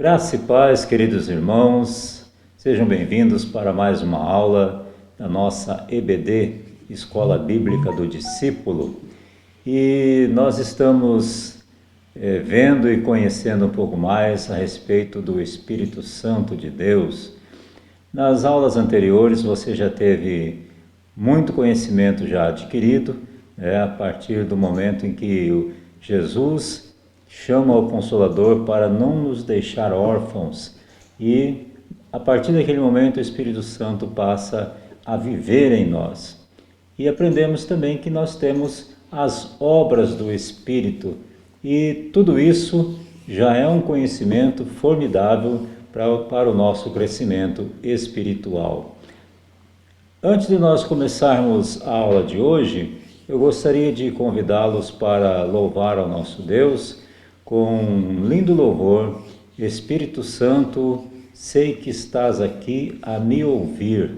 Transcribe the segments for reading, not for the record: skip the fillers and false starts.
Graça e paz, queridos irmãos, sejam bem-vindos para mais uma aula da nossa EBD, Escola Bíblica do Discípulo. E nós estamos vendo e conhecendo um pouco mais a respeito do Espírito Santo de Deus. Nas aulas anteriores você já teve muito conhecimento já adquirido, a partir do momento em que Jesus chama o Consolador para não nos deixar órfãos, e a partir daquele momento o Espírito Santo passa a viver em nós. E aprendemos também que nós temos as obras do Espírito, e tudo isso já é um conhecimento formidável para o nosso crescimento espiritual. Antes de nós começarmos a aula de hoje, eu gostaria de convidá-los para louvar ao nosso Deus com um lindo louvor. Espírito Santo, sei que estás aqui a me ouvir.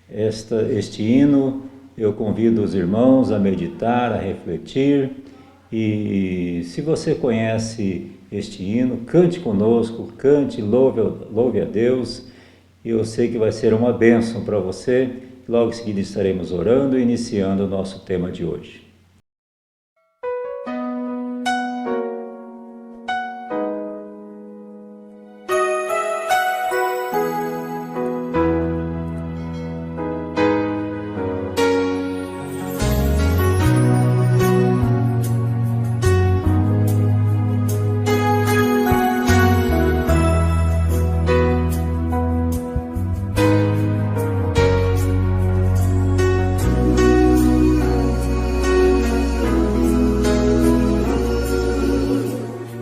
Este hino eu convido os irmãos a meditar, a refletir, e se você conhece este hino, cante conosco, cante, louve a Deus. Eu sei que vai ser uma bênção para você. Logo em seguida estaremos orando e iniciando o nosso tema de hoje.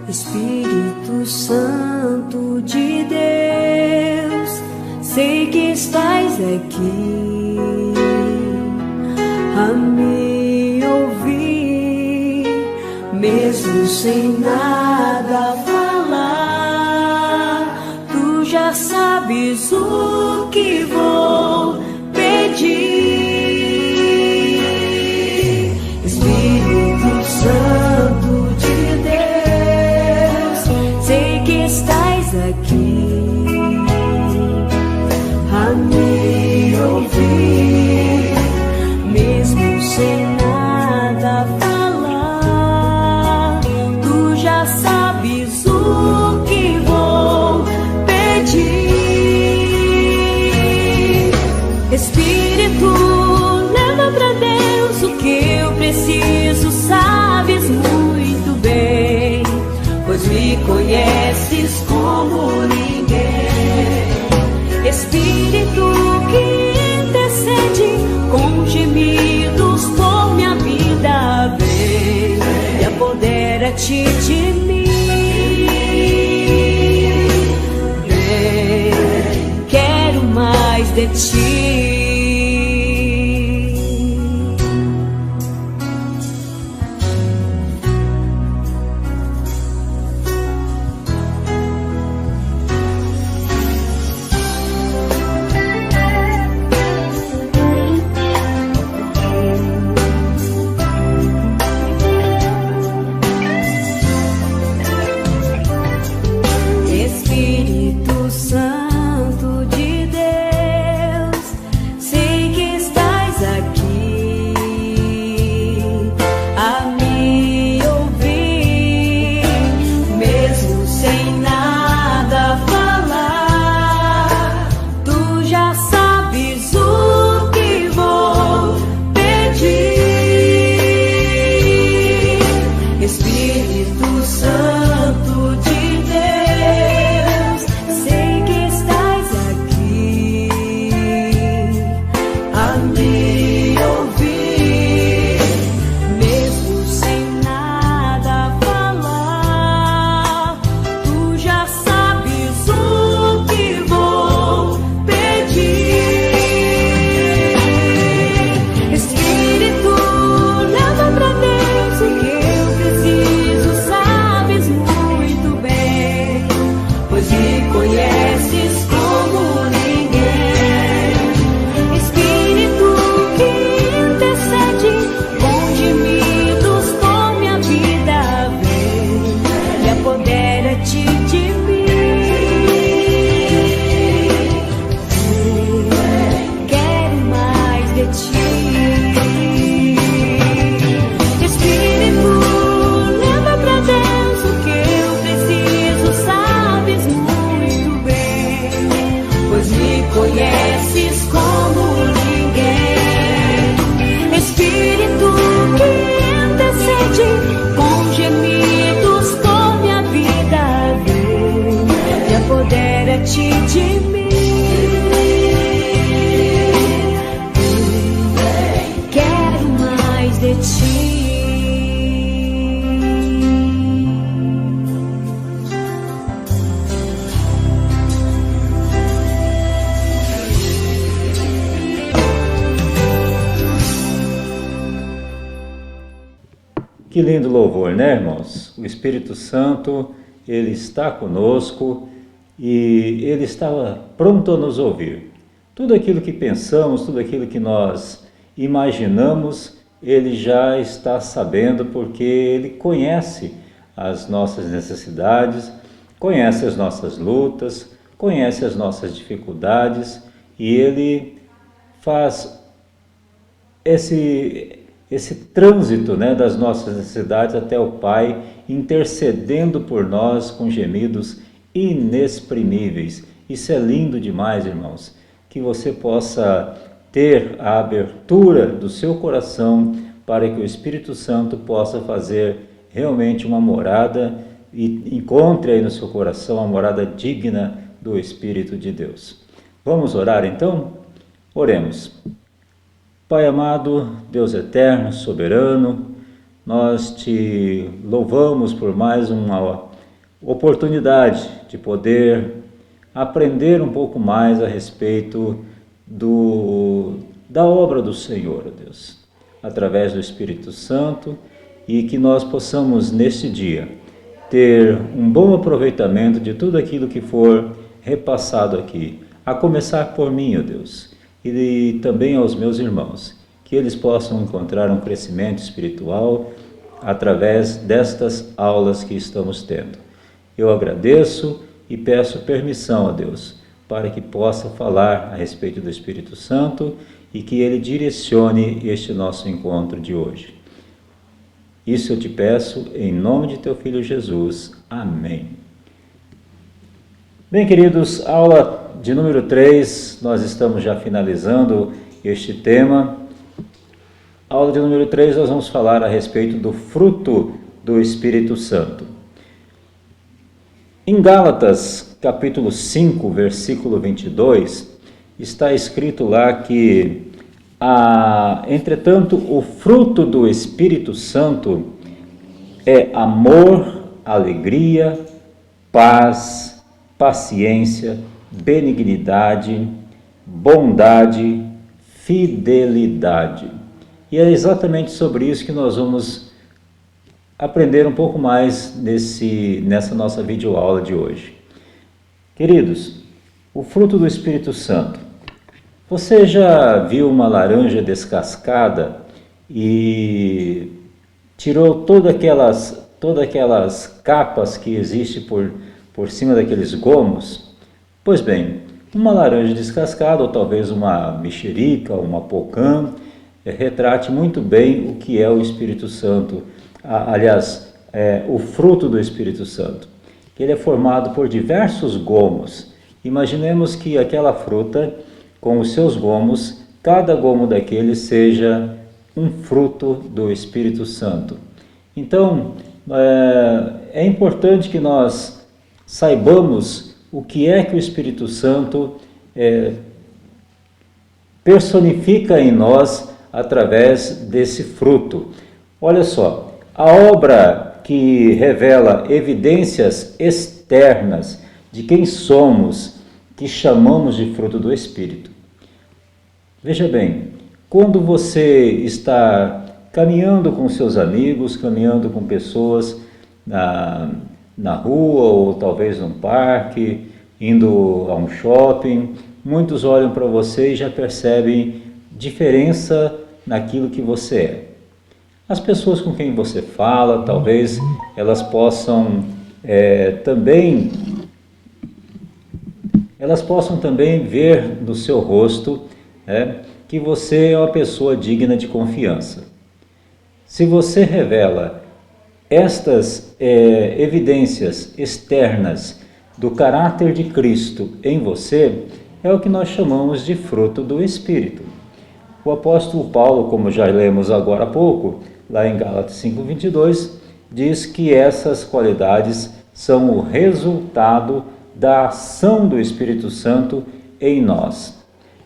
Espírito Santo de Deus, sei que estás aqui a me ouvir, mesmo sem nada falar. Tu já sabes o que vou pedir. Espírito Santo de Deus, estás aqui a me ouvir, mesmo sem nada falar. Tu já sabes o que vou pedir. Espírito, leva pra Deus o que eu preciso, sabes muito bem, pois me conheces como ninguém. Espírito que intercede com gemidos por minha vida, vem e apodera-te de mim. Vem, quero mais de ti. Que lindo louvor, né, irmãos? O Espírito Santo, ele está conosco e ele está pronto a nos ouvir. Tudo aquilo que pensamos, tudo aquilo que nós imaginamos, ele já está sabendo, porque ele conhece as nossas necessidades, conhece as nossas lutas, conhece as nossas dificuldades, e ele faz esse trânsito, né, das nossas necessidades até o Pai, intercedendo por nós com gemidos inexprimíveis. Isso é lindo demais, irmãos, que você possa ter a abertura do seu coração para que o Espírito Santo possa fazer realmente uma morada e encontre aí no seu coração a morada digna do Espírito de Deus. Vamos orar então? Oremos. Pai amado, Deus eterno, soberano, nós te louvamos por mais uma oportunidade de poder aprender um pouco mais a respeito da obra do Senhor, Deus, através do Espírito Santo, e que nós possamos neste dia ter um bom aproveitamento de tudo aquilo que for repassado aqui, a começar por mim, ó Deus, e também aos meus irmãos, que eles possam encontrar um crescimento espiritual através destas aulas que estamos tendo. Eu agradeço e peço permissão a Deus para que possa falar a respeito do Espírito Santo e que ele direcione este nosso encontro de hoje. Isso eu te peço em nome de teu Filho Jesus. Amém. Bem, queridos, aula de número 3, nós estamos já finalizando este tema. Aula de número 3, nós vamos falar a respeito do fruto do Espírito Santo. Em Gálatas, capítulo 5, versículo 22, está escrito lá que, entretanto, o fruto do Espírito Santo é amor, alegria, paz, paciência, benignidade, bondade, fidelidade. E é exatamente sobre isso que nós vamos aprender um pouco mais nessa nossa videoaula de hoje. Queridos, o fruto do Espírito Santo. Você já viu uma laranja descascada e tirou todas aquelas capas que existem por cima daqueles gomos? Pois bem, uma laranja descascada, ou talvez uma mexerica, uma pocã, retrate muito bem o que é o Espírito Santo. Aliás, o fruto do Espírito Santo. Ele é formado por diversos gomos. Imaginemos que aquela fruta, com os seus gomos, cada gomo daquele seja um fruto do Espírito Santo. Então, é importante que nós saibamos o que é que o Espírito Santo personifica em nós através desse fruto. Olha só, a obra que revela evidências externas de quem somos, que chamamos de fruto do Espírito. Veja bem, quando você está caminhando com seus amigos, caminhando com pessoas na rua ou talvez num parque, indo a um shopping, muitos olham para você e já percebem diferença naquilo que você é. As pessoas com quem você fala, talvez elas possam também ver no seu rosto que você é uma pessoa digna de confiança. Se você revela estas evidências externas do caráter de Cristo em você, é o que nós chamamos de fruto do Espírito. O apóstolo Paulo, como já lemos agora há pouco, lá em Gálatas 5:22, diz que essas qualidades são o resultado da ação do Espírito Santo em nós.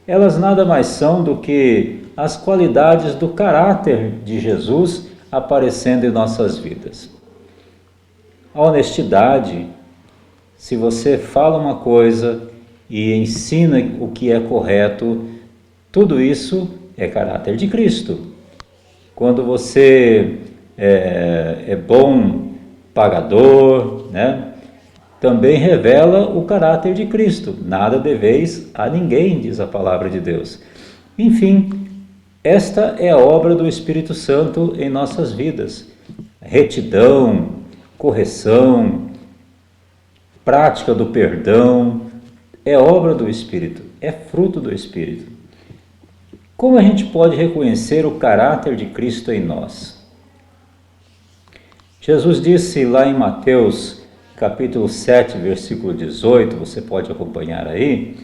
Elas nada mais são do que as qualidades do caráter de Jesus aparecendo em nossas vidas. A honestidade, se você fala uma coisa e ensina o que é correto, tudo isso é caráter de Cristo. Quando você é bom pagador, né? Também revela o caráter de Cristo. Nada deveis a ninguém, diz a palavra de Deus. Enfim, esta é a obra do Espírito Santo em nossas vidas. Retidão, correção, prática do perdão, é obra do Espírito, é fruto do Espírito. Como a gente pode reconhecer o caráter de Cristo em nós? Jesus disse lá em Mateus, capítulo 7, versículo 18, você pode acompanhar aí,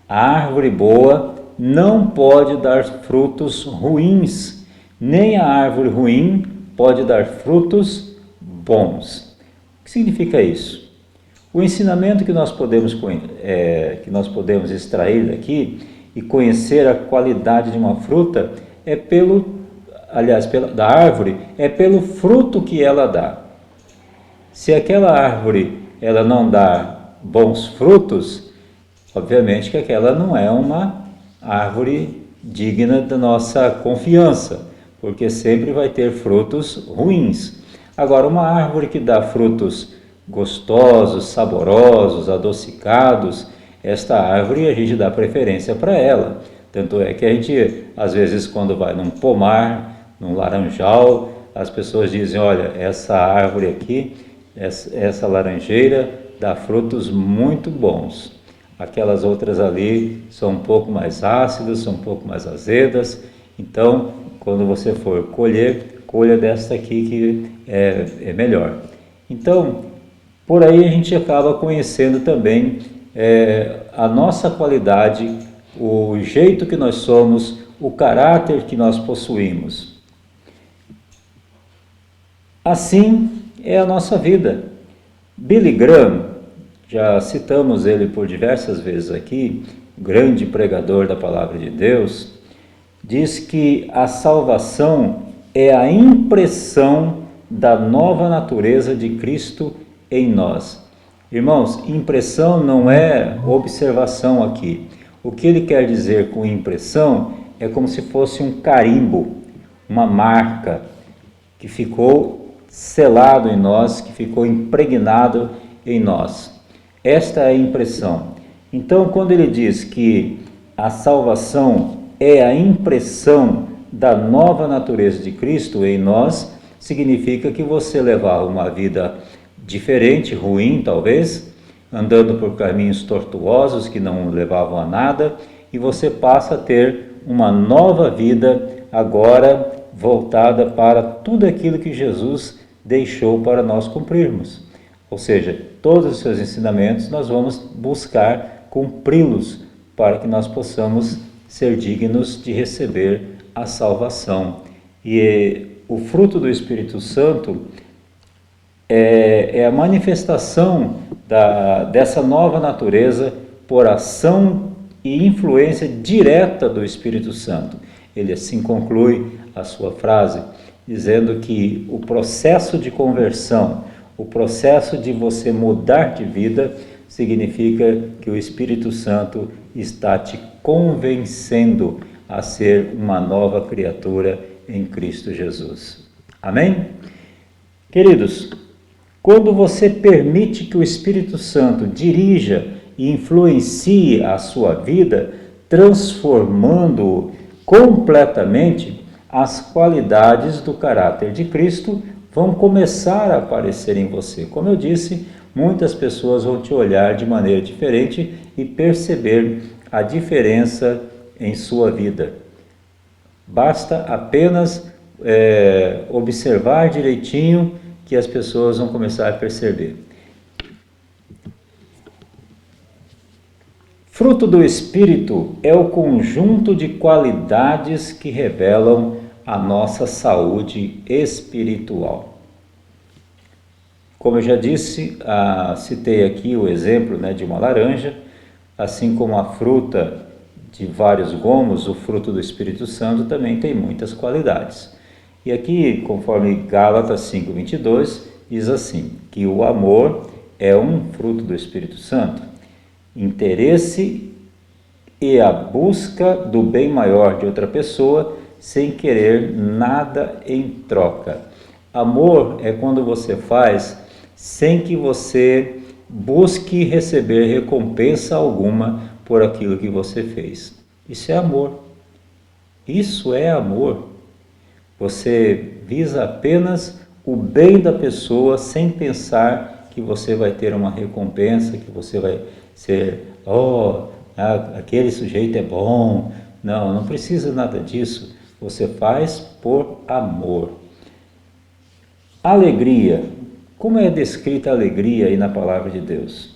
a árvore boa não pode dar frutos ruins, nem a árvore ruim pode dar frutos bons. O que significa isso? O ensinamento que nós podemos extrair daqui e conhecer a qualidade de uma fruta da árvore, é pelo fruto que ela dá. Se aquela árvore ela não dá bons frutos, obviamente que aquela não é uma árvore digna da nossa confiança, porque sempre vai ter frutos ruins. Agora, uma árvore que dá frutos gostosos, saborosos, adocicados, esta árvore a gente dá preferência para ela. Tanto é que a gente, às vezes, quando vai num pomar, num laranjal, as pessoas dizem, olha, essa árvore aqui, essa laranjeira dá frutos muito bons. Aquelas outras ali são um pouco mais ácidas, são um pouco mais azedas. Então, quando você for colher, colha desta aqui que é melhor. Então, por aí a gente acaba conhecendo também a nossa qualidade, o jeito que nós somos, o caráter que nós possuímos. Assim é a nossa vida. Billy Graham, já citamos ele por diversas vezes aqui, grande pregador da palavra de Deus, diz que a salvação é a impressão da nova natureza de Cristo em nós. Irmãos, impressão não é observação aqui. O que ele quer dizer com impressão é como se fosse um carimbo, uma marca que ficou selado em nós, que ficou impregnado em nós. Esta é a impressão. Então, quando ele diz que a salvação é a impressão da nova natureza de Cristo em nós, significa que você levar uma vida diferente, ruim talvez, andando por caminhos tortuosos que não levavam a nada, e você passa a ter uma nova vida agora voltada para tudo aquilo que Jesus deixou para nós cumprirmos. Ou seja, todos os seus ensinamentos nós vamos buscar cumpri-los para que nós possamos ser dignos de receber a salvação. E o fruto do Espírito Santo é a manifestação dessa nova natureza por ação e influência direta do Espírito Santo. Ele assim conclui a sua frase, dizendo que o processo de conversão, o processo de você mudar de vida, significa que o Espírito Santo está te convencendo a ser uma nova criatura em Cristo Jesus. Amém? Queridos, quando você permite que o Espírito Santo dirija e influencie a sua vida, transformando-o completamente, as qualidades do caráter de Cristo vão começar a aparecer em você. Como eu disse, muitas pessoas vão te olhar de maneira diferente e perceber a diferença em sua vida. Basta apenas observar direitinho que as pessoas vão começar a perceber. Fruto do Espírito é o conjunto de qualidades que revelam a nossa saúde espiritual. Como eu já disse, citei aqui o exemplo de uma laranja, assim como a fruta de vários gomos, o fruto do Espírito Santo também tem muitas qualidades. E aqui, conforme Gálatas 5:22, diz assim, que o amor é um fruto do Espírito Santo. Interesse e a busca do bem maior de outra pessoa sem querer nada em troca. Amor é quando você faz sem que você busque receber recompensa alguma por aquilo que você fez. Isso é amor. Isso é amor. Você visa apenas o bem da pessoa sem pensar que você vai ter uma recompensa, que você vai ser, aquele sujeito é bom. Não, não precisa nada disso. Você faz por amor. Alegria. Como é descrita a alegria aí na palavra de Deus?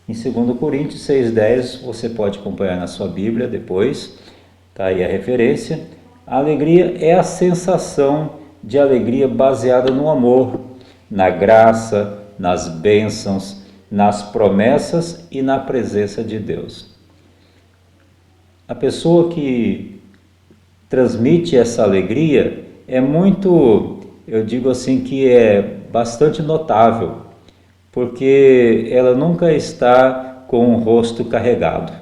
Em 2 Coríntios 6,10, você pode acompanhar na sua Bíblia depois, está aí a referência. A alegria é a sensação de alegria baseada no amor, na graça, nas bênçãos, nas promessas e na presença de Deus. A pessoa que transmite essa alegria é muito, eu digo assim, que é bastante notável, porque ela nunca está com o rosto carregado.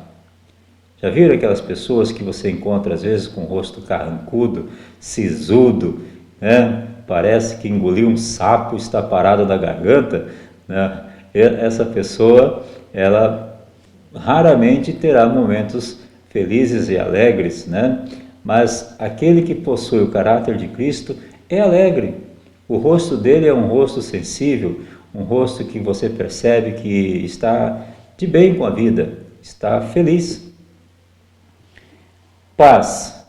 Já viram aquelas pessoas que você encontra às vezes com o rosto carrancudo, sisudo, né? Parece que engoliu um sapo e está parada na garganta, né? Essa pessoa, ela raramente terá momentos felizes e alegres, né? Mas aquele que possui o caráter de Cristo é alegre. O rosto dele é um rosto sensível, um rosto que você percebe que está de bem com a vida, está feliz. Paz.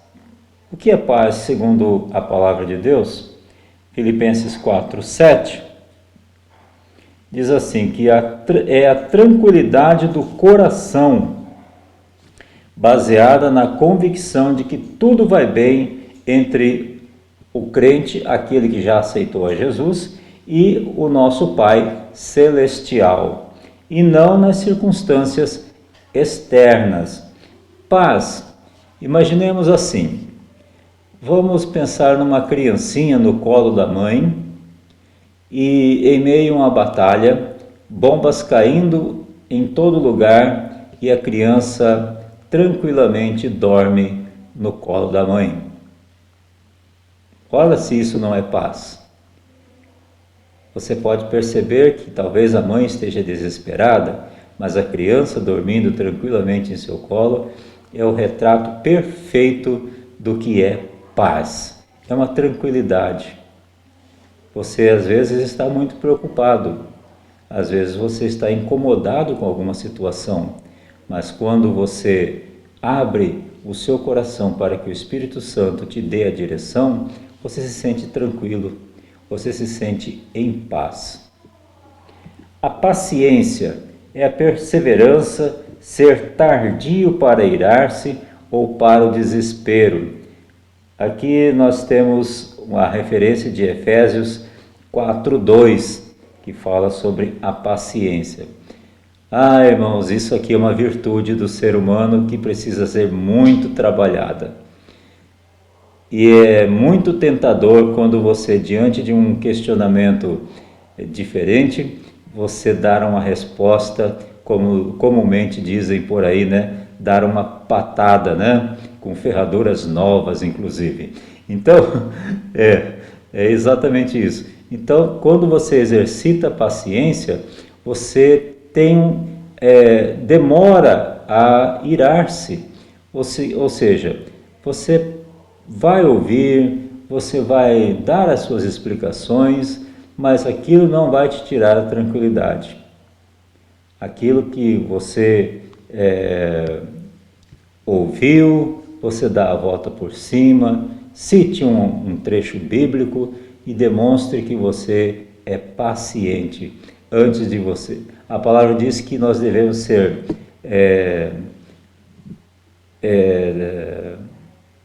O que é paz segundo a palavra de Deus? Filipenses 4:7 diz assim, que é a tranquilidade do coração, baseada na convicção de que tudo vai bem entre o crente, aquele que já aceitou a Jesus, e o nosso Pai celestial, e não nas circunstâncias externas. Paz. Imaginemos assim, vamos pensar numa criancinha no colo da mãe e em meio a uma batalha, bombas caindo em todo lugar e a criança tranquilamente dorme no colo da mãe. Olha se isso não é paz. Você pode perceber que talvez a mãe esteja desesperada, mas a criança dormindo tranquilamente em seu colo é o retrato perfeito do que é paz. É uma tranquilidade. Você às vezes está muito preocupado, às vezes você está incomodado com alguma situação, mas quando você abre o seu coração para que o Espírito Santo te dê a direção, você se sente tranquilo, você se sente em paz. A paciência é a perseverança, ser tardio para irar-se ou para o desespero. Aqui nós temos uma referência de Efésios 4:2, que fala sobre a paciência. Irmãos, isso aqui é uma virtude do ser humano que precisa ser muito trabalhada. E é muito tentador quando você, diante de um questionamento diferente, você dar uma resposta, como comumente dizem por aí, né? Dar uma patada, né? Com ferraduras novas, inclusive. Então, é exatamente isso. Então, quando você exercita a paciência, você demora a irar-se. Ou seja, você vai ouvir, você vai dar as suas explicações, mas aquilo não vai te tirar a tranquilidade. Aquilo que você ouviu, você dá a volta por cima, cite um trecho bíblico e demonstre que você é paciente antes de você. A palavra diz que nós devemos ser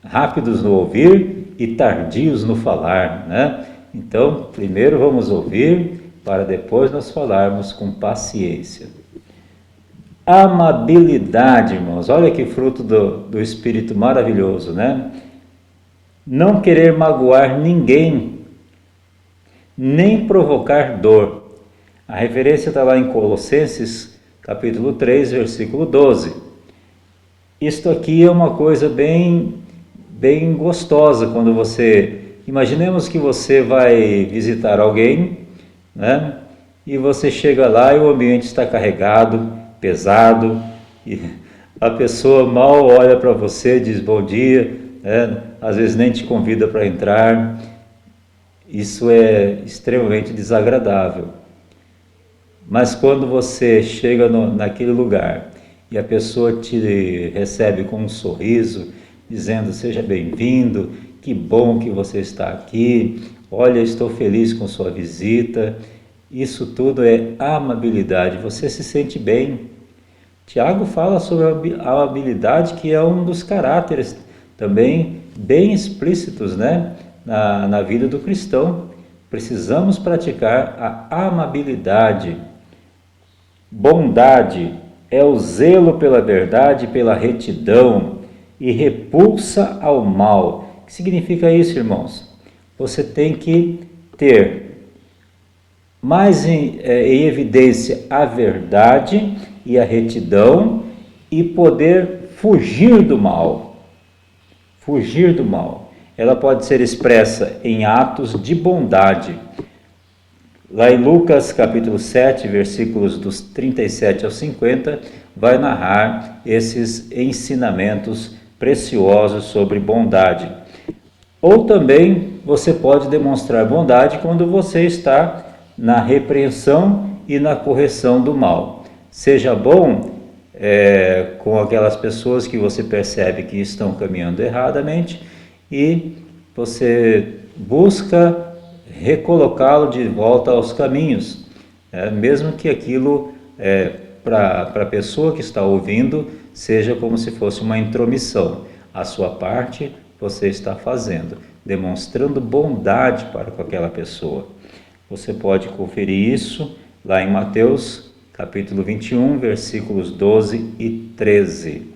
rápidos no ouvir e tardios no falar, né? Então, primeiro vamos ouvir, para depois nós falarmos com paciência. Amabilidade, irmãos, olha que fruto do Espírito maravilhoso, né? Não querer magoar ninguém, nem provocar dor. A referência está lá em Colossenses, capítulo 3, versículo 12. Isto aqui é uma coisa bem gostosa quando você imaginemos que você vai visitar alguém, né? E você chega lá e o ambiente está carregado, pesado, e a pessoa mal olha para você, diz bom dia, né? Às vezes nem te convida para entrar. Isso é extremamente desagradável. Mas quando você chega naquele lugar e a pessoa te recebe com um sorriso, dizendo seja bem-vindo, que bom que você está aqui, olha, estou feliz com sua visita, isso tudo é amabilidade, você se sente bem. Tiago fala sobre a amabilidade, que é um dos caráteres também bem explícitos, né, na vida do cristão. Precisamos praticar a amabilidade. Bondade é o zelo pela verdade, pela retidão e repulsa ao mal. O que significa isso, irmãos? Você tem que ter mais em evidência a verdade e a retidão e poder fugir do mal. Fugir do mal. Ela pode ser expressa em atos de bondade. Lá em Lucas capítulo 7, versículos dos 37 ao 50, vai narrar esses ensinamentos preciosos sobre bondade. Ou também você pode demonstrar bondade quando você está na repreensão e na correção do mal. Seja bom com aquelas pessoas que você percebe que estão caminhando erradamente e você busca recolocá-lo de volta aos caminhos, mesmo que aquilo para a pessoa que está ouvindo seja como se fosse uma intromissão. A sua parte você está fazendo, demonstrando bondade para com aquela pessoa. Você pode conferir isso lá em Mateus capítulo 21, versículos 12 e 13.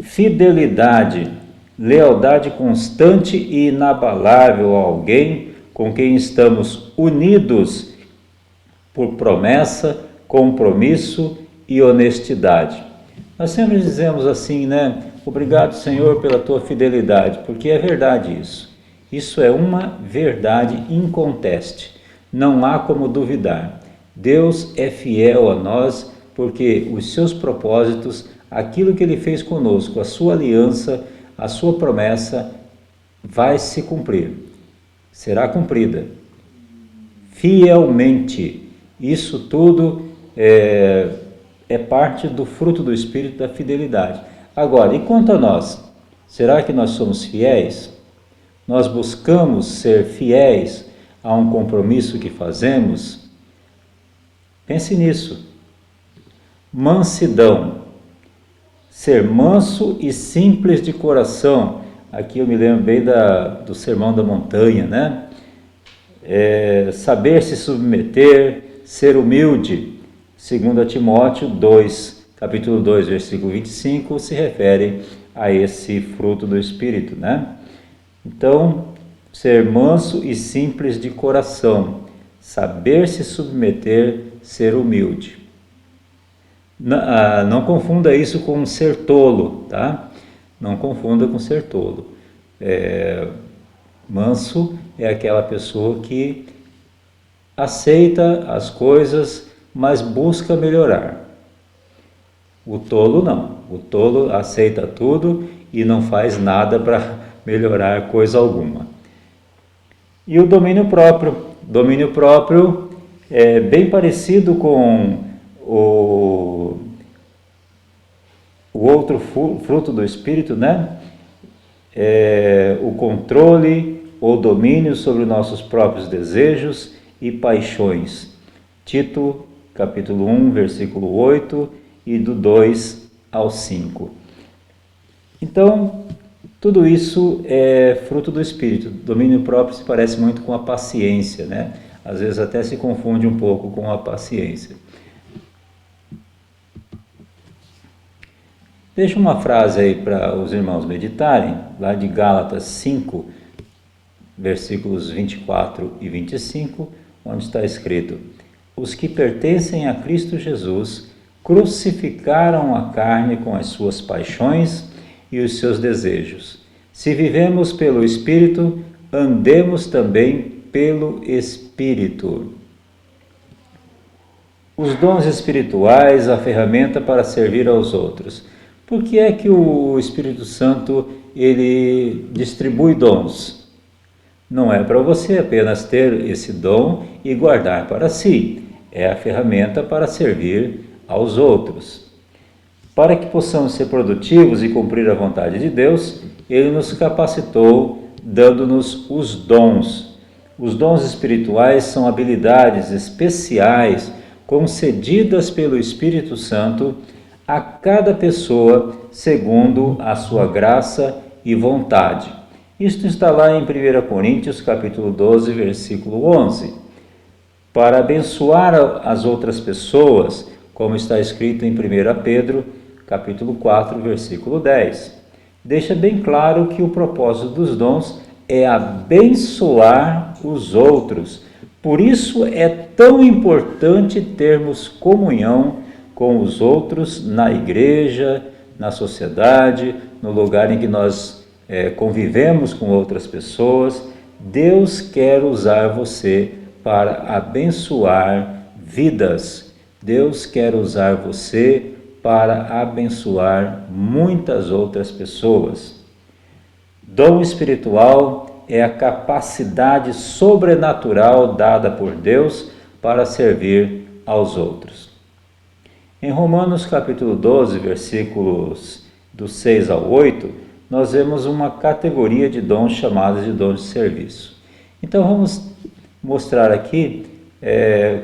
Fidelidade, lealdade constante e inabalável a alguém com quem estamos unidos por promessa, compromisso e honestidade. Nós sempre dizemos assim, né? Obrigado, Senhor, pela tua fidelidade, porque é verdade isso. Isso é uma verdade inconteste. Não há como duvidar. Deus é fiel a nós porque os seus propósitos, aquilo que Ele fez conosco, a sua aliança, a sua promessa, vai se cumprir. Será cumprida. Fielmente. Isso tudo é parte do fruto do Espírito da fidelidade. Agora, e quanto a nós? Será que nós somos fiéis? Nós buscamos ser fiéis a um compromisso que fazemos? Pense nisso. Mansidão. Ser manso e simples de coração. Aqui eu me lembro bem do Sermão da Montanha, né? Saber se submeter, ser humilde. 2 Timóteo 2, capítulo 2, versículo 25, se refere a esse fruto do Espírito, né? Então, ser manso e simples de coração, saber se submeter, ser humilde. Não confunda isso com ser tolo, tá? Não confunda com ser tolo. Manso é aquela pessoa que aceita as coisas, mas busca melhorar. O tolo não. O tolo aceita tudo e não faz nada para melhorar coisa alguma. E o domínio próprio. Domínio próprio é bem parecido com o outro fruto do Espírito, né? O controle ou domínio sobre nossos próprios desejos e paixões. Tito, capítulo 1, versículo 8 e do 2 ao 5. Então, tudo isso é fruto do Espírito. Domínio próprio se parece muito com a paciência, né? Às vezes até se confunde um pouco com a paciência. Deixa uma frase aí para os irmãos meditarem, lá de Gálatas 5, versículos 24 e 25, onde está escrito: os que pertencem a Cristo Jesus crucificaram a carne com as suas paixões e os seus desejos. Se vivemos pelo Espírito, andemos também pelo Espírito. Os dons espirituais, a ferramenta para servir aos outros. Por que é que o Espírito Santo ele distribui dons? Não é para você apenas ter esse dom e guardar para si. É a ferramenta para servir aos outros. Para que possamos ser produtivos e cumprir a vontade de Deus, Ele nos capacitou dando-nos os dons. Os dons espirituais são habilidades especiais concedidas pelo Espírito Santo a cada pessoa segundo a sua graça e vontade. Isto está lá em 1 Coríntios capítulo 12, versículo 11. Para abençoar as outras pessoas, como está escrito em 1 Pedro capítulo 4, versículo 10. Deixa bem claro que o propósito dos dons é abençoar os outros. Por isso é tão importante termos comunhão com os outros na igreja, na sociedade, no lugar em que nós convivemos com outras pessoas. Deus quer usar você para abençoar vidas. Deus quer usar você para abençoar muitas outras pessoas. Dom espiritual é a capacidade sobrenatural dada por Deus para servir aos outros. Em Romanos capítulo 12, versículos do 6 ao 8, nós vemos uma categoria de dons chamados de dons de serviço. Então vamos mostrar aqui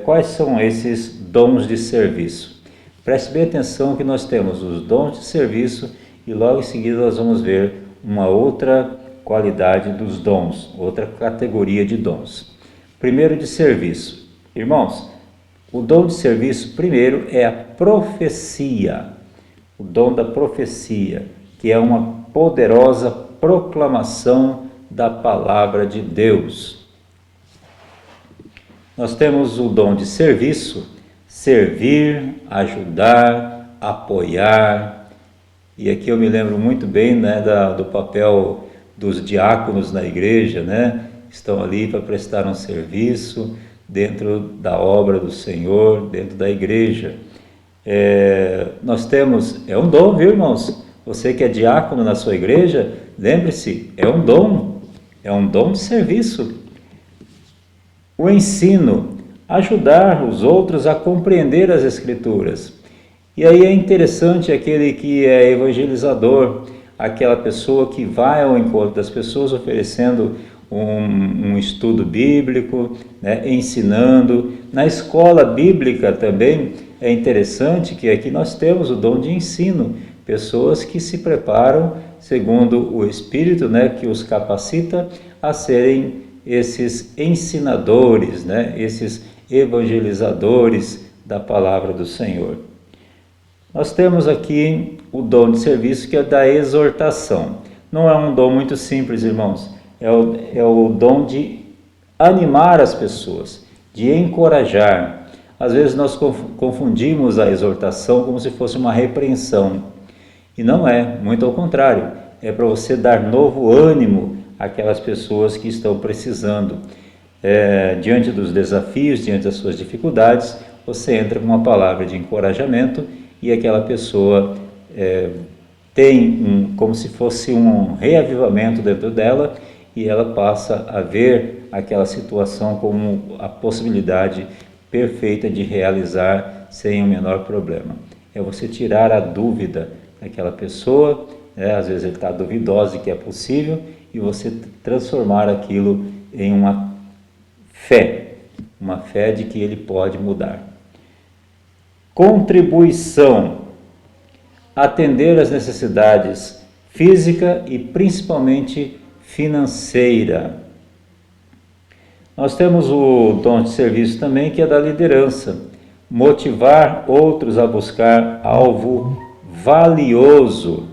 quais são esses dons de serviço. Preste bem atenção que nós temos os dons de serviço e logo em seguida nós vamos ver uma outra qualidade dos dons, outra categoria de dons. Primeiro, de serviço. Irmãos, o dom de serviço primeiro é a profecia, o dom da profecia, que é uma poderosa proclamação da palavra de Deus. Nós temos o dom de serviço, servir, ajudar, apoiar. E aqui eu me lembro muito bem, do papel dos diáconos na igreja, estão ali para prestar um serviço dentro da obra do Senhor, dentro da igreja. Nós temos, é um dom, viu, irmãos? Você que é diácono na sua igreja, lembre-se, é um dom de serviço. O ensino, ajudar os outros a compreender as Escrituras. E aí é interessante aquele que é evangelizador, aquela pessoa que vai ao encontro das pessoas oferecendo um estudo bíblico, ensinando. Na escola bíblica também é interessante que aqui nós temos o dom de ensino, pessoas que se preparam segundo o Espírito, que os capacita a serem esses ensinadores, esses evangelizadores da palavra do Senhor. Nós temos aqui o dom de serviço, que é da exortação. Não é um dom muito simples, irmãos. É o dom de animar as pessoas, de encorajar. Às vezes nós confundimos a exortação como se fosse uma repreensão. E não é, muito ao contrário. É para você dar novo ânimo àquelas pessoas que estão precisando. Diante dos desafios, diante das suas dificuldades, você entra com uma palavra de encorajamento e aquela pessoa tem como se fosse um reavivamento dentro dela e ela passa a ver aquela situação como a possibilidade perfeita de realizar sem o menor problema. É você tirar a dúvida daquela pessoa, às vezes ele está duvidoso de que é possível, e você transformar aquilo em uma fé de que ele pode mudar. Contribuição, atender às necessidades física e principalmente financeira. Nós temos o dom de serviço também, que é da liderança, motivar outros a buscar algo valioso.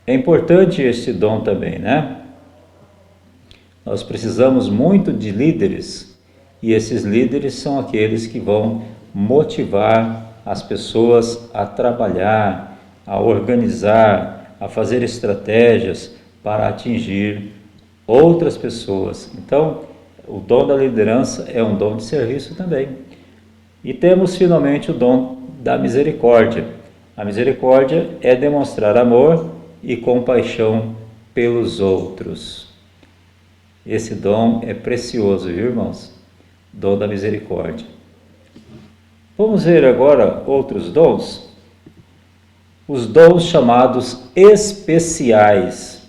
É importante esse dom também, Nós precisamos muito de líderes, e esses líderes são aqueles que vão motivar as pessoas a trabalhar, a organizar, a fazer estratégias para atingir outras pessoas. Então, o dom da liderança é um dom de serviço também. E temos finalmente o dom da misericórdia. A misericórdia é demonstrar amor e compaixão pelos outros. Esse dom é precioso, viu, irmãos? Dom da misericórdia. Vamos ver agora outros dons. Os dons chamados especiais.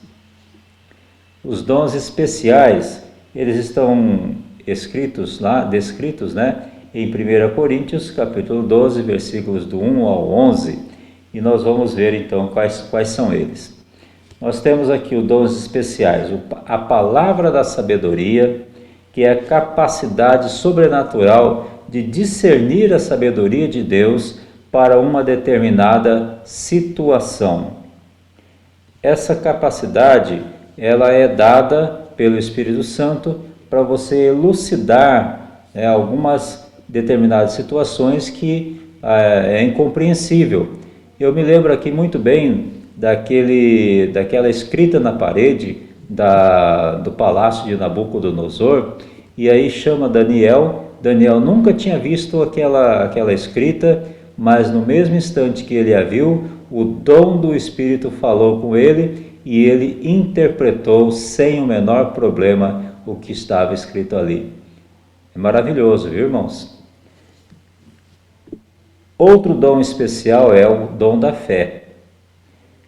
Os dons especiais, eles estão descritos em 1 Coríntios, capítulo 12, versículos do 1 ao 11, e nós vamos ver então quais são eles. Nós temos aqui os dons especiais, a palavra da sabedoria, que é a capacidade sobrenatural de discernir a sabedoria de Deus para uma determinada situação. Essa capacidade, ela é dada pelo Espírito Santo para você elucidar algumas determinadas situações que é incompreensível. Eu me lembro aqui muito bem daquela escrita na parede do palácio de Nabucodonosor, e aí chama Daniel. Daniel nunca tinha visto aquela escrita, mas no mesmo instante que ele a viu, o dom do Espírito falou com ele e ele interpretou sem o menor problema o que estava escrito ali. É maravilhoso, viu, irmãos? Outro dom especial é o dom da fé.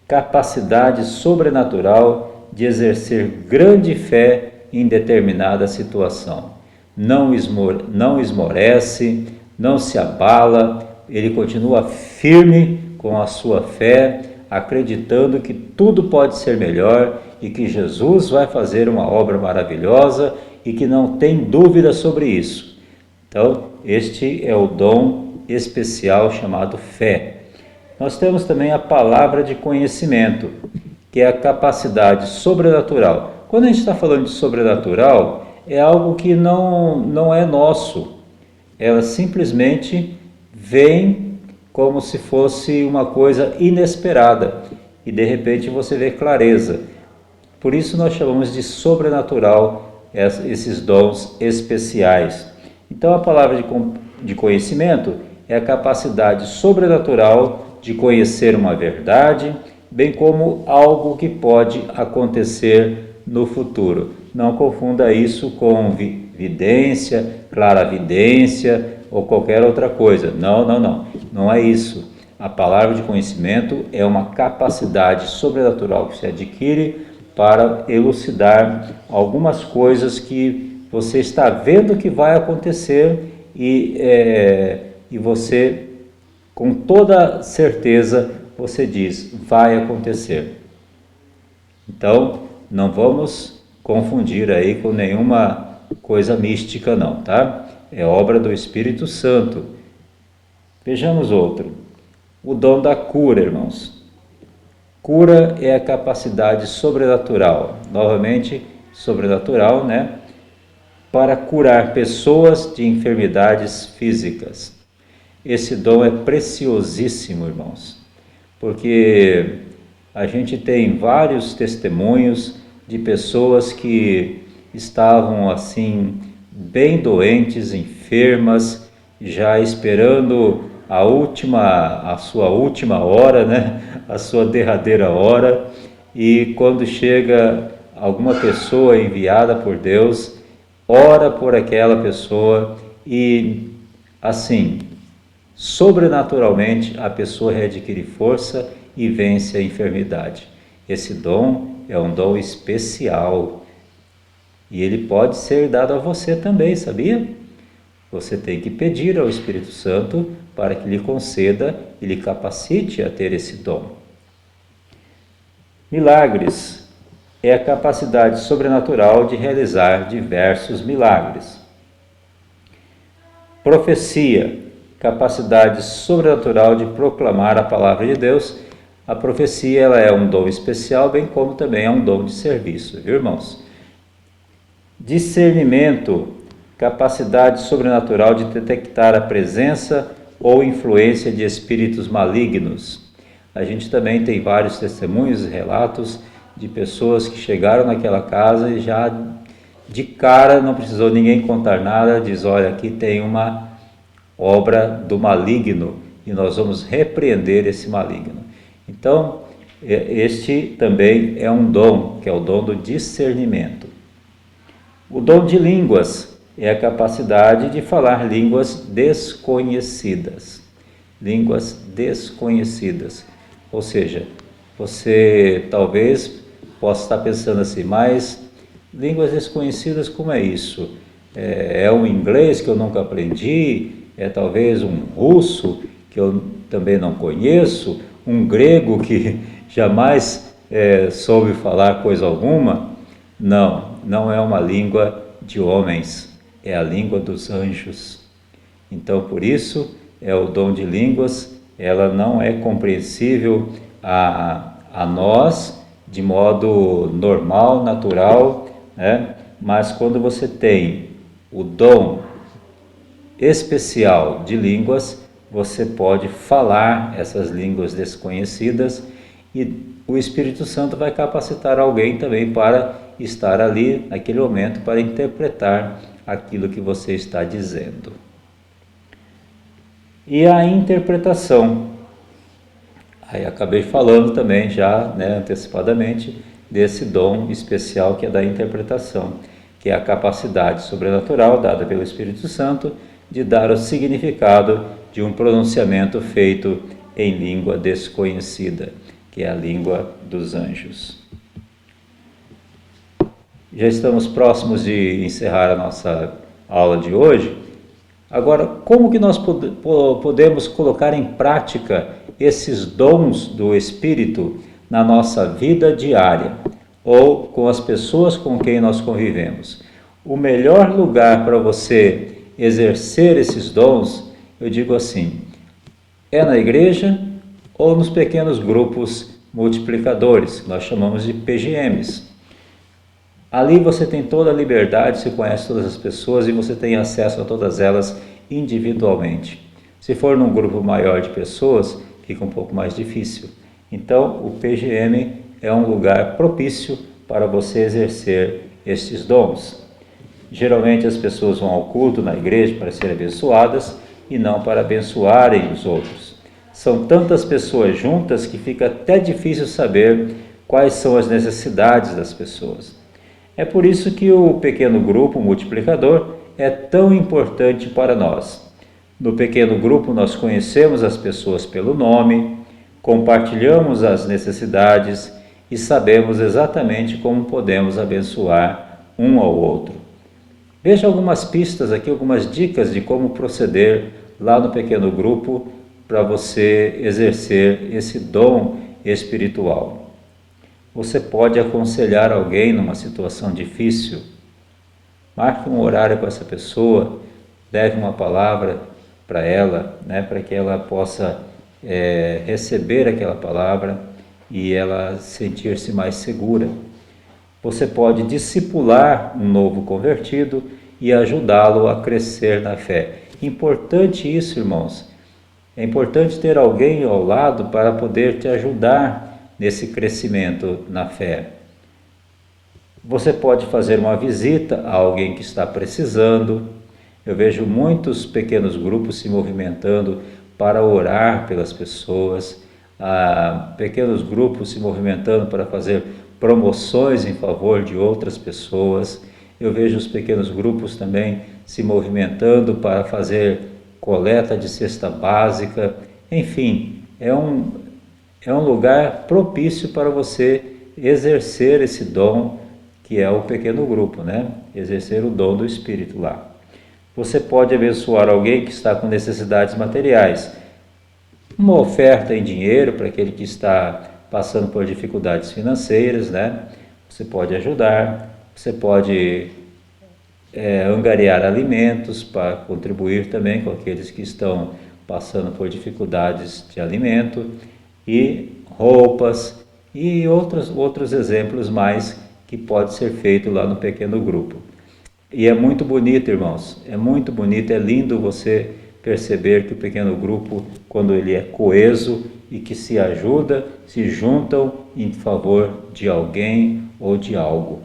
Capacidade sobrenatural de exercer grande fé em determinada situação. Não esmorece, não se abala, ele continua firme com a sua fé, acreditando que tudo pode ser melhor e que Jesus vai fazer uma obra maravilhosa e que não tem dúvida sobre isso. Então, este é o dom especial chamado fé. Nós temos também a palavra de conhecimento, que é a capacidade sobrenatural. Quando a gente está falando de sobrenatural, é algo que não é nosso. Ela simplesmente vem como se fosse uma coisa inesperada e de repente você vê clareza. Por isso nós chamamos de sobrenatural esses dons especiais. Então a palavra de conhecimento é a capacidade sobrenatural de conhecer uma verdade, bem como algo que pode acontecer no futuro. Não confunda isso com vidência, claravidência ou qualquer outra coisa. Não é isso. A palavra de conhecimento é uma capacidade sobrenatural que se adquire para elucidar algumas coisas que você está vendo que vai acontecer e você, com toda certeza, você diz, vai acontecer. Então, não vamos confundir aí com nenhuma coisa mística não, tá? É obra do Espírito Santo. Vejamos outro. O dom da cura, irmãos. Cura é a capacidade sobrenatural, novamente sobrenatural, para curar pessoas de enfermidades físicas. Esse dom é preciosíssimo, irmãos, porque a gente tem vários testemunhos de pessoas que estavam assim bem doentes, enfermas, já esperando a sua última hora, a sua derradeira hora, e quando chega alguma pessoa enviada por Deus, ora por aquela pessoa e assim, sobrenaturalmente a pessoa readquire força e vence a enfermidade. Esse dom é um dom especial e ele pode ser dado a você também, sabia? Você tem que pedir ao Espírito Santo para que lhe conceda e lhe capacite a ter esse dom. Milagres é a capacidade sobrenatural de realizar diversos milagres. Profecia, capacidade sobrenatural de proclamar a palavra de Deus. A profecia ela é um dom especial, bem como também é um dom de serviço, viu, irmãos? Discernimento, capacidade sobrenatural de detectar a presença ou influência de espíritos malignos. A gente também tem vários testemunhos e relatos de pessoas que chegaram naquela casa e já de cara, não precisou ninguém contar nada, diz: olha, aqui tem uma obra do maligno e nós vamos repreender esse maligno. Então, este também é um dom, que é o dom do discernimento. O dom de línguas é a capacidade de falar línguas desconhecidas. Línguas desconhecidas. Ou seja, você talvez possa estar pensando assim, mas línguas desconhecidas, como é isso? É um inglês que eu nunca aprendi? É talvez um russo que eu também não conheço? Um grego que jamais soube falar coisa alguma? Não, não é uma língua de homens, é a língua dos anjos. Então, por isso, é o dom de línguas, ela não é compreensível a nós de modo normal, natural, né? Mas quando você tem o dom especial de línguas, você pode falar essas línguas desconhecidas e o Espírito Santo vai capacitar alguém também para estar ali naquele momento para interpretar aquilo que você está dizendo. E a interpretação. Aí acabei falando também já, antecipadamente, desse dom especial que é da interpretação, que é a capacidade sobrenatural dada pelo Espírito Santo de dar o significado de um pronunciamento feito em língua desconhecida, que é a língua dos anjos. Já estamos próximos de encerrar a nossa aula de hoje. Agora, como que nós podemos colocar em prática esses dons do Espírito na nossa vida diária ou com as pessoas com quem nós convivemos? O melhor lugar para você exercer esses dons, eu digo assim, é na igreja ou nos pequenos grupos multiplicadores, que nós chamamos de PGMs. Ali você tem toda a liberdade, você conhece todas as pessoas e você tem acesso a todas elas individualmente. Se for num grupo maior de pessoas, fica um pouco mais difícil. Então, o PGM é um lugar propício para você exercer estes dons. Geralmente as pessoas vão ao culto na igreja para serem abençoadas e não para abençoarem os outros. São tantas pessoas juntas que fica até difícil saber quais são as necessidades das pessoas. É por isso que o pequeno grupo multiplicador é tão importante para nós. No pequeno grupo nós conhecemos as pessoas pelo nome, compartilhamos as necessidades e sabemos exatamente como podemos abençoar um ao outro. Veja algumas pistas aqui, algumas dicas de como proceder lá no pequeno grupo para você exercer esse dom espiritual. Você pode aconselhar alguém numa situação difícil. Marque um horário com essa pessoa, leve uma palavra para ela, para que ela possa receber aquela palavra e ela sentir-se mais segura. Você pode discipular um novo convertido e ajudá-lo a crescer na fé. Importante isso, irmãos. É importante ter alguém ao lado para poder te ajudar nesse crescimento na fé. Você pode fazer uma visita a alguém que está precisando. Eu vejo muitos pequenos grupos se movimentando para orar pelas pessoas, pequenos grupos se movimentando para fazer promoções em favor de outras pessoas. Eu vejo os pequenos grupos também se movimentando para fazer coleta de cesta básica. Enfim, é um lugar propício para você exercer esse dom que é o pequeno grupo, Exercer o dom do Espírito lá. Você pode abençoar alguém que está com necessidades materiais. Uma oferta em dinheiro para aquele que está passando por dificuldades financeiras, Você pode ajudar, você pode angariar alimentos para contribuir também com aqueles que estão passando por dificuldades de alimento, e roupas e outros exemplos mais que pode ser feito lá no pequeno grupo. E é muito bonito, irmãos, é muito bonito, é lindo você perceber que o pequeno grupo, quando ele é coeso, e que se ajudam, se juntam em favor de alguém ou de algo.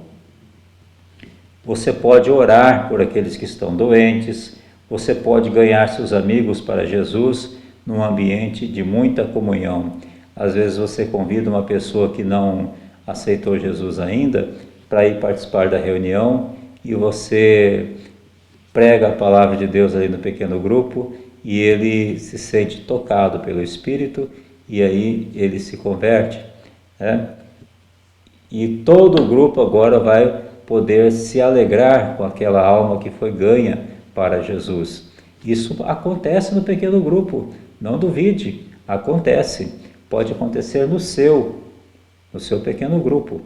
Você pode orar por aqueles que estão doentes, você pode ganhar seus amigos para Jesus num ambiente de muita comunhão. Às vezes você convida uma pessoa que não aceitou Jesus ainda para ir participar da reunião e você prega a palavra de Deus ali no pequeno grupo e ele se sente tocado pelo Espírito e aí ele se converte, né? E todo o grupo agora vai poder se alegrar com aquela alma que foi ganha para Jesus. Isso acontece no pequeno grupo, não duvide, acontece. Pode acontecer no seu pequeno grupo.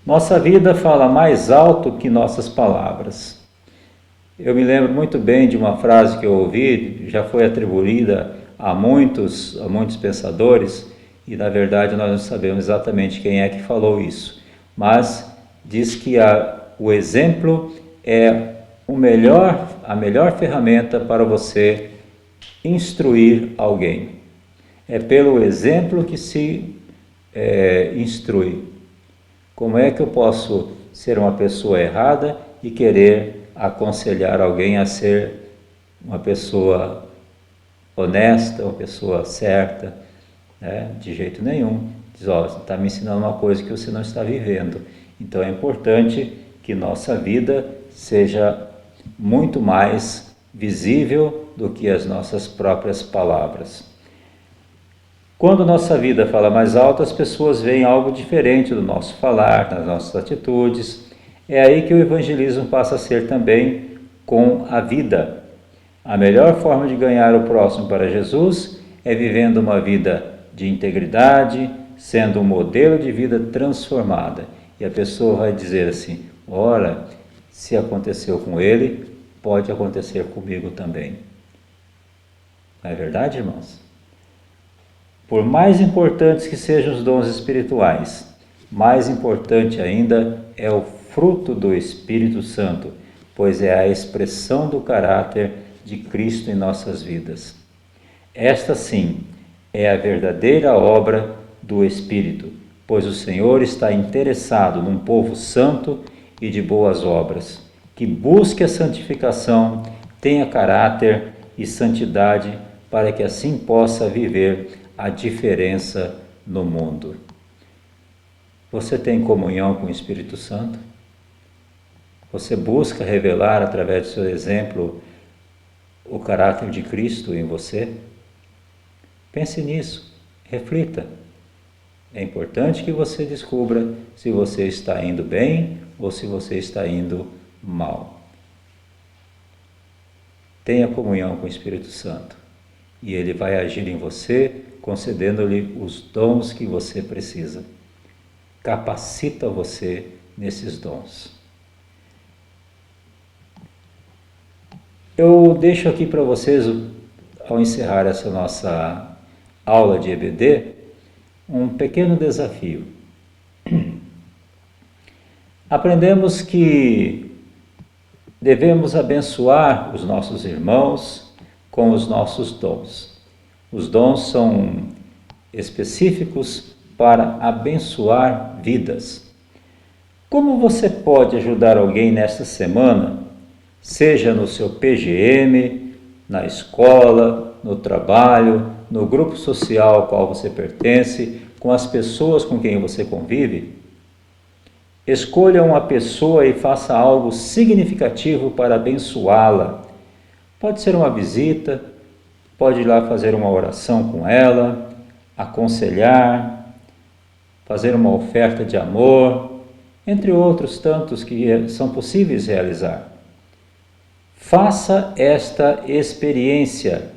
Nossa vida fala mais alto que nossas palavras. Eu me lembro muito bem de uma frase que eu ouvi, já foi atribuída a muitos pensadores, e na verdade nós não sabemos exatamente quem é que falou isso, mas diz que o exemplo é a melhor ferramenta para você instruir alguém. É pelo exemplo que se instrui. Como é que eu posso ser uma pessoa errada e querer aconselhar alguém a ser uma pessoa honesta, uma pessoa certa? De jeito nenhum. Diz, você está me ensinando uma coisa que você não está vivendo. Então é importante que nossa vida seja muito mais visível do que as nossas próprias palavras. Quando nossa vida fala mais alto, as pessoas veem algo diferente do nosso falar, das nossas atitudes. É aí que o evangelismo passa a ser também com a vida. A melhor forma de ganhar o próximo para Jesus é vivendo uma vida de integridade, sendo um modelo de vida transformada. E a pessoa vai dizer assim, ora, se aconteceu com ele, pode acontecer comigo também. Não é verdade, irmãos? Por mais importantes que sejam os dons espirituais, mais importante ainda é o fruto do Espírito Santo, pois é a expressão do caráter de Cristo em nossas vidas. Esta sim é a verdadeira obra do Espírito, pois o Senhor está interessado num povo santo e de boas obras, que busque a santificação, tenha caráter e santidade, para que assim possa viver a diferença no mundo. Você tem comunhão com o Espírito Santo? Você busca revelar através do seu exemplo o caráter de Cristo em você? Pense nisso, reflita. É importante que você descubra se você está indo bem ou se você está indo mal. Tenha comunhão com o Espírito Santo e ele vai agir em você, concedendo-lhe os dons que você precisa. Capacita você nesses dons. Eu deixo aqui para vocês, ao encerrar essa nossa aula de EBD, um pequeno desafio. Aprendemos que devemos abençoar os nossos irmãos com os nossos dons. Os dons são específicos para abençoar vidas. Como você pode ajudar alguém nesta semana, seja no seu PGM, na escola, no trabalho, no grupo social ao qual você pertence, com as pessoas com quem você convive? Escolha uma pessoa e faça algo significativo para abençoá-la. Pode ser uma visita, pode ir lá fazer uma oração com ela, aconselhar, fazer uma oferta de amor, entre outros tantos que são possíveis realizar. Faça esta experiência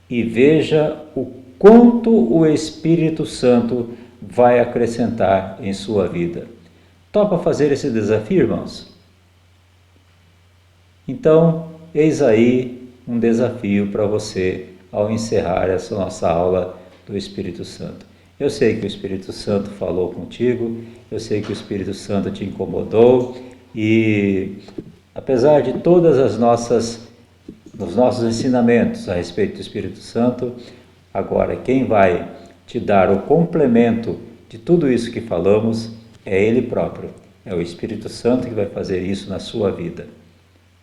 e veja o quanto o Espírito Santo vai acrescentar em sua vida. Topa fazer esse desafio, irmãos? Então, eis aí um desafio para você ao encerrar essa nossa aula do Espírito Santo. Eu sei que o Espírito Santo falou contigo, eu sei que o Espírito Santo te incomodou e, apesar de todas as nos nossos ensinamentos a respeito do Espírito Santo. Agora, quem vai te dar o complemento de tudo isso que falamos é Ele próprio. É o Espírito Santo que vai fazer isso na sua vida.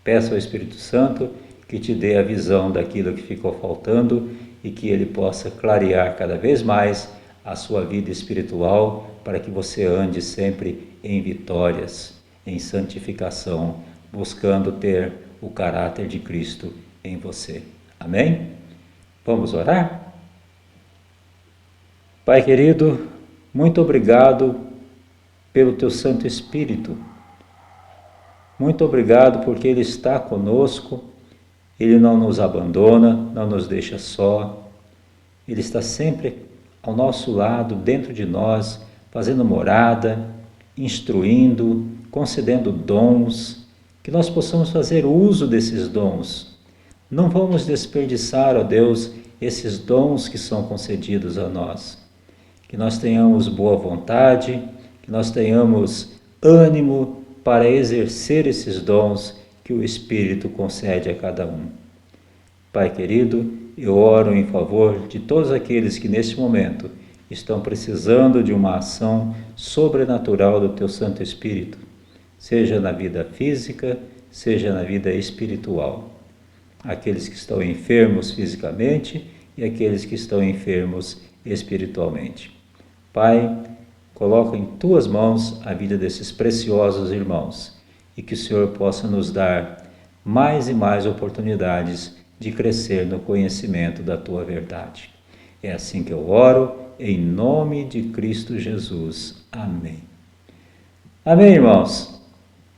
Peça ao Espírito Santo que te dê a visão daquilo que ficou faltando e que Ele possa clarear cada vez mais a sua vida espiritual para que você ande sempre em vitórias, em santificação, buscando ter o caráter de Cristo em você. Amém? Vamos orar? Pai querido, muito obrigado pelo Teu Santo Espírito. Muito obrigado porque Ele está conosco, Ele não nos abandona, não nos deixa só. Ele está sempre ao nosso lado, dentro de nós, fazendo morada, instruindo, concedendo dons, que nós possamos fazer uso desses dons. Não vamos desperdiçar, ó Deus, esses dons que são concedidos a nós. Que nós tenhamos boa vontade, que nós tenhamos ânimo para exercer esses dons que o Espírito concede a cada um. Pai querido, eu oro em favor de todos aqueles que neste momento estão precisando de uma ação sobrenatural do Teu Santo Espírito, seja na vida física, seja na vida espiritual. Aqueles que estão enfermos fisicamente e aqueles que estão enfermos espiritualmente. Pai, coloco em Tuas mãos a vida desses preciosos irmãos e que o Senhor possa nos dar mais e mais oportunidades de crescer no conhecimento da Tua verdade. É assim que eu oro, em nome de Cristo Jesus. Amém. Amém, irmãos?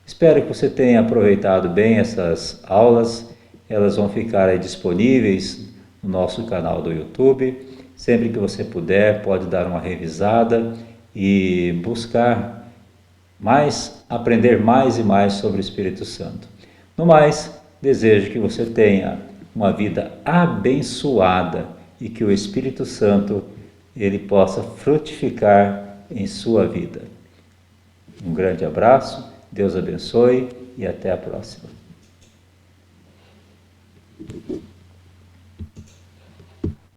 Espero que você tenha aproveitado bem essas aulas. Elas vão ficar aí disponíveis no nosso canal do YouTube. Sempre que você puder, pode dar uma revisada e buscar aprender mais e mais sobre o Espírito Santo. No mais, desejo que você tenha uma vida abençoada e que o Espírito Santo ele possa frutificar em sua vida. Um grande abraço, Deus abençoe e até a próxima.